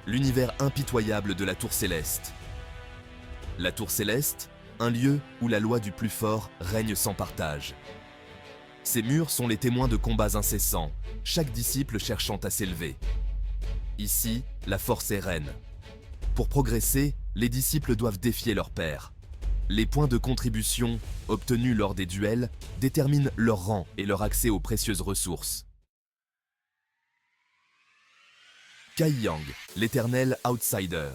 l'univers impitoyable de la Tour Céleste. La Tour Céleste, un lieu où la loi du plus fort règne sans partage. Ces murs sont les témoins de combats incessants, chaque disciple cherchant à s'élever. Ici, la force est reine. Pour progresser, les disciples doivent défier leur père. Les points de contribution, obtenus lors des duels, déterminent leur rang et leur accès aux précieuses ressources. Kai Yang, l'éternel outsider.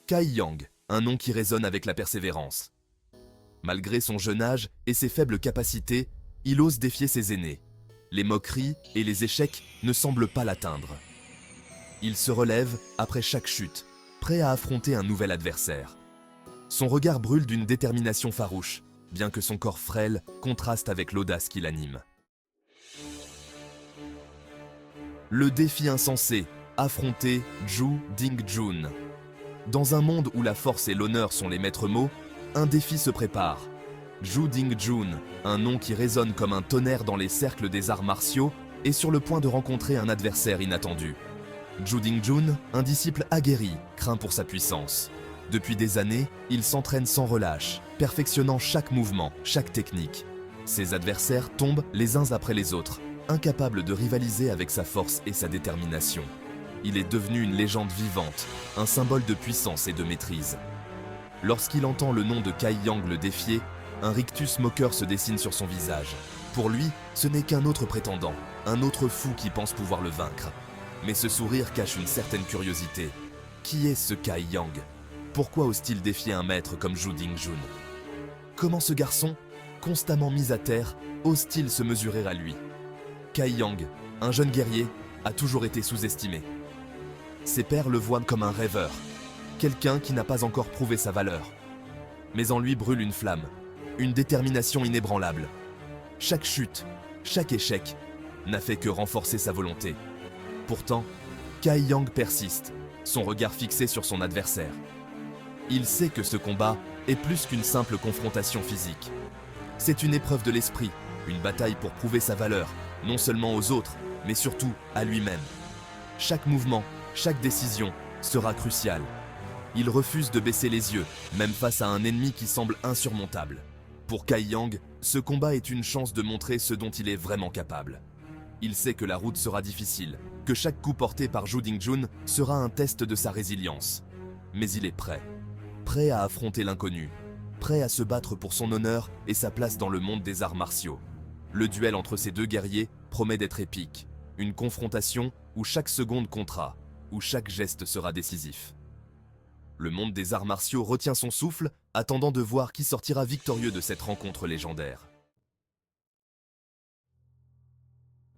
Kai Yang, un nom qui résonne avec la persévérance. Malgré son jeune âge et ses faibles capacités, il ose défier ses aînés. Les moqueries et les échecs ne semblent pas l'atteindre. Il se relève après chaque chute, prêt à affronter un nouvel adversaire. Son regard brûle d'une détermination farouche, bien que son corps frêle contraste avec l'audace qui l'anime. Le défi insensé, affronter Zhu Dingjun. Dans un monde où la force et l'honneur sont les maîtres mots, un défi se prépare. Zhu Dingjun, un nom qui résonne comme un tonnerre dans les cercles des arts martiaux, est sur le point de rencontrer un adversaire inattendu. Zhu Dingjun, un disciple aguerri, craint pour sa puissance. Depuis des années, il s'entraîne sans relâche, perfectionnant chaque mouvement, chaque technique. Ses adversaires tombent les uns après les autres, incapables de rivaliser avec sa force et sa détermination. Il est devenu une légende vivante, un symbole de puissance et de maîtrise. Lorsqu'il entend le nom de Kai Yang le défier, un rictus moqueur se dessine sur son visage. Pour lui, ce n'est qu'un autre prétendant, un autre fou qui pense pouvoir le vaincre. Mais ce sourire cache une certaine curiosité. Qui est ce Kai Yang ? Pourquoi ose-t-il défier un maître comme Zhu Dingjun ? Comment ce garçon, constamment mis à terre, ose-t-il se mesurer à lui ? Kai Yang, un jeune guerrier, a toujours été sous-estimé. Ses pairs le voient comme un rêveur, quelqu'un qui n'a pas encore prouvé sa valeur. Mais en lui brûle une flamme, une détermination inébranlable. Chaque chute, chaque échec, n'a fait que renforcer sa volonté. Pourtant, Kai Yang persiste, son regard fixé sur son adversaire. Il sait que ce combat est plus qu'une simple confrontation physique. C'est une épreuve de l'esprit, une bataille pour prouver sa valeur, non seulement aux autres, mais surtout à lui-même. Chaque mouvement, chaque décision sera cruciale. Il refuse de baisser les yeux, même face à un ennemi qui semble insurmontable. Pour Kai Yang, ce combat est une chance de montrer ce dont il est vraiment capable. Il sait que la route sera difficile, que chaque coup porté par Zhu Dingjun sera un test de sa résilience. Mais il est prêt à affronter l'inconnu, prêt à se battre pour son honneur et sa place dans le monde des arts martiaux. Le duel entre ces deux guerriers promet d'être épique, une confrontation où chaque seconde comptera, où chaque geste sera décisif. Le monde des arts martiaux retient son souffle, attendant de voir qui sortira victorieux de cette rencontre légendaire.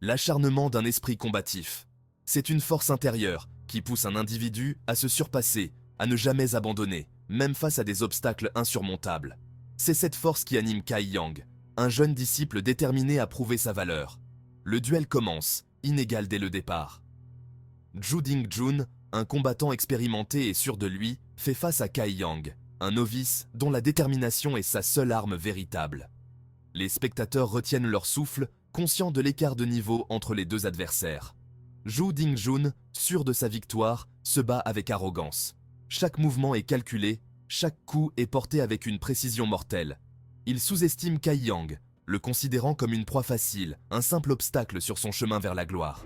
L'acharnement d'un esprit combatif. C'est une force intérieure qui pousse un individu à se surpasser, à ne jamais abandonner, même face à des obstacles insurmontables. C'est cette force qui anime Kai Yang, un jeune disciple déterminé à prouver sa valeur. Le duel commence, inégal dès le départ. Zhu Dingjun, un combattant expérimenté et sûr de lui, fait face à Kai Yang, un novice dont la détermination est sa seule arme véritable. Les spectateurs retiennent leur souffle, conscients de l'écart de niveau entre les deux adversaires. Zhu Dingjun, sûr de sa victoire, se bat avec arrogance. Chaque mouvement est calculé, chaque coup est porté avec une précision mortelle. Il sous-estime Kai Yang, le considérant comme une proie facile, un simple obstacle sur son chemin vers la gloire.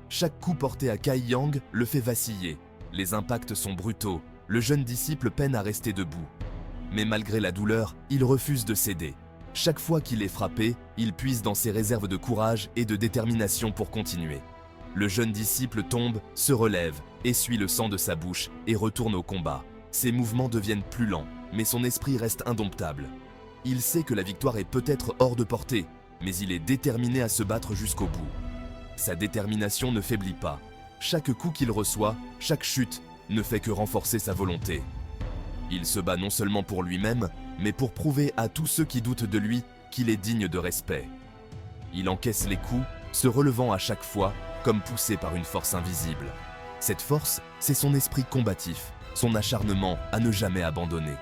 Chaque coup porté à Kai Yang le fait vaciller. Les impacts sont brutaux, le jeune disciple peine à rester debout. Mais malgré la douleur, il refuse de céder. Chaque fois qu'il est frappé, il puise dans ses réserves de courage et de détermination pour continuer. Le jeune disciple tombe, se relève, essuie le sang de sa bouche et retourne au combat. Ses mouvements deviennent plus lents, mais son esprit reste indomptable. Il sait que la victoire est peut-être hors de portée, mais il est déterminé à se battre jusqu'au bout. Sa détermination ne faiblit pas. Chaque coup qu'il reçoit, chaque chute, ne fait que renforcer sa volonté. Il se bat non seulement pour lui-même, mais pour prouver à tous ceux qui doutent de lui qu'il est digne de respect. Il encaisse les coups, se relevant à chaque fois, comme poussé par une force invisible. Cette force, c'est son esprit combatif, son acharnement à ne jamais abandonner.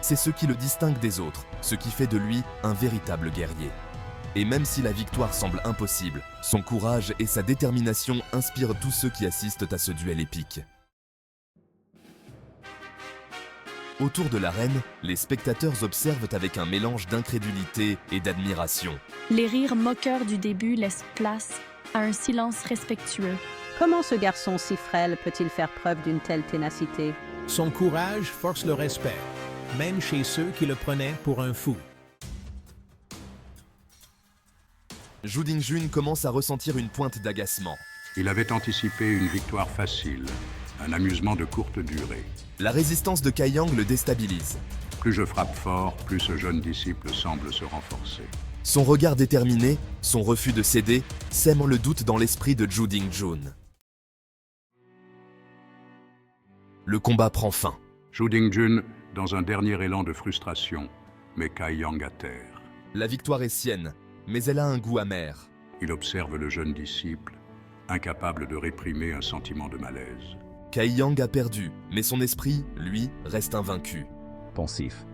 C'est ce qui le distingue des autres, ce qui fait de lui un véritable guerrier. Et même si la victoire semble impossible, son courage et sa détermination inspirent tous ceux qui assistent à ce duel épique. Autour de l'arène, les spectateurs observent avec un mélange d'incrédulité et d'admiration. Les rires moqueurs du début laissent place à un silence respectueux. Comment ce garçon si frêle peut-il faire preuve d'une telle ténacité? Son courage force le respect, même chez ceux qui le prenaient pour un fou. Zhu Dingjun commence à ressentir une pointe d'agacement. Il avait anticipé une victoire facile, un amusement de courte durée. La résistance de Kai Yang le déstabilise. Plus je frappe fort, plus ce jeune disciple semble se renforcer. Son regard déterminé, son refus de céder, sème le doute dans l'esprit de Zhu Dingjun. Le combat prend fin. Zhu Dingjun, dans un dernier élan de frustration, met Kai Yang à terre. La victoire est sienne, mais elle a un goût amer. Il observe le jeune disciple, incapable de réprimer un sentiment de malaise. Kai Yang a perdu, mais son esprit, lui, reste invaincu. Pensif.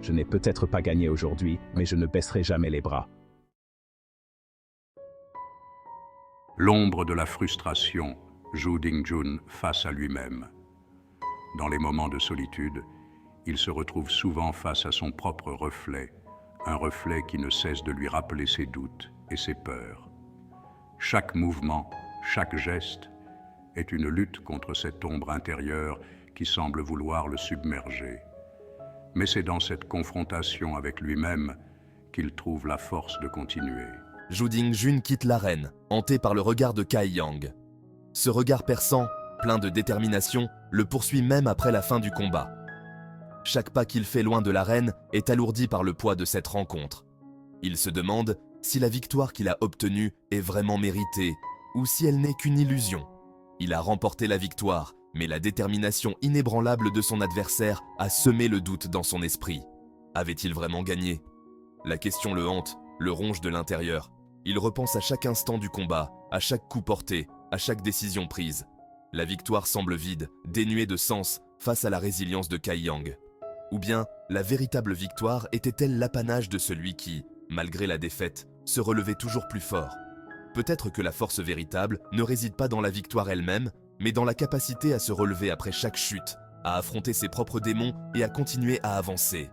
Je n'ai peut-être pas gagné aujourd'hui, mais je ne baisserai jamais les bras. L'ombre de la frustration, Zhu Dingjun face à lui-même. Dans les moments de solitude, il se retrouve souvent face à son propre reflet, un reflet qui ne cesse de lui rappeler ses doutes et ses peurs. Chaque mouvement, chaque geste est une lutte contre cette ombre intérieure qui semble vouloir le submerger. Mais c'est dans cette confrontation avec lui-même qu'il trouve la force de continuer. Zhu Dingjun quitte l'arène, hanté par le regard de Kai Yang. Ce regard perçant, plein de détermination, le poursuit même après la fin du combat. Chaque pas qu'il fait loin de l'arène est alourdi par le poids de cette rencontre. Il se demande si la victoire qu'il a obtenue est vraiment méritée ou si elle n'est qu'une illusion. Il a remporté la victoire, mais la détermination inébranlable de son adversaire a semé le doute dans son esprit. Avait-il vraiment gagné? La question le hante, le ronge de l'intérieur. Il repense à chaque instant du combat, à chaque coup porté, à chaque décision prise. La victoire semble vide, dénuée de sens face à la résilience de Kai Yang. Ou bien, la véritable victoire était-elle l'apanage de celui qui, malgré la défaite, se relevait toujours plus fort? Peut-être que la force véritable ne réside pas dans la victoire elle-même, mais dans la capacité à se relever après chaque chute, à affronter ses propres démons et à continuer à avancer.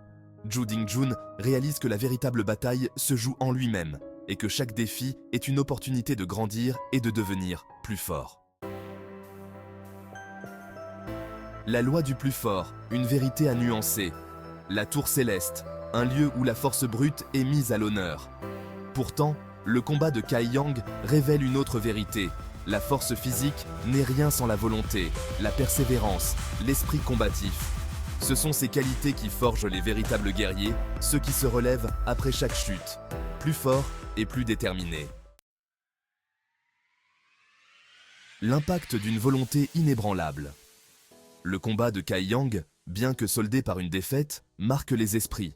Zhu Dingjun réalise que la véritable bataille se joue en lui-même et que chaque défi est une opportunité de grandir et de devenir plus fort. La loi du plus fort, une vérité à nuancer. La tour céleste, un lieu où la force brute est mise à l'honneur. Pourtant, le combat de Kai Yang révèle une autre vérité. La force physique n'est rien sans la volonté, la persévérance, l'esprit combatif. Ce sont ces qualités qui forgent les véritables guerriers, ceux qui se relèvent après chaque chute, plus forts et plus déterminés. L'impact d'une volonté inébranlable. Le combat de Kai Yang, bien que soldé par une défaite, marque les esprits.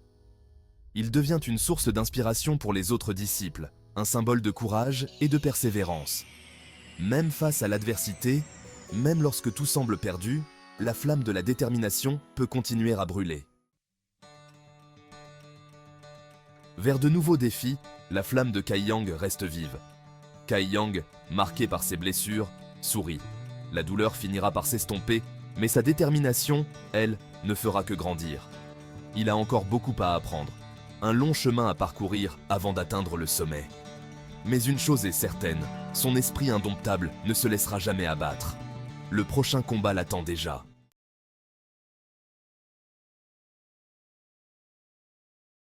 Il devient une source d'inspiration pour les autres disciples, un symbole de courage et de persévérance. Même face à l'adversité, même lorsque tout semble perdu, la flamme de la détermination peut continuer à brûler. Vers de nouveaux défis, la flamme de Kai Yang reste vive. Kai Yang, marqué par ses blessures, sourit. La douleur finira par s'estomper, mais sa détermination, elle, ne fera que grandir. Il a encore beaucoup à apprendre, un long chemin à parcourir avant d'atteindre le sommet. Mais une chose est certaine, son esprit indomptable ne se laissera jamais abattre. Le prochain combat l'attend déjà.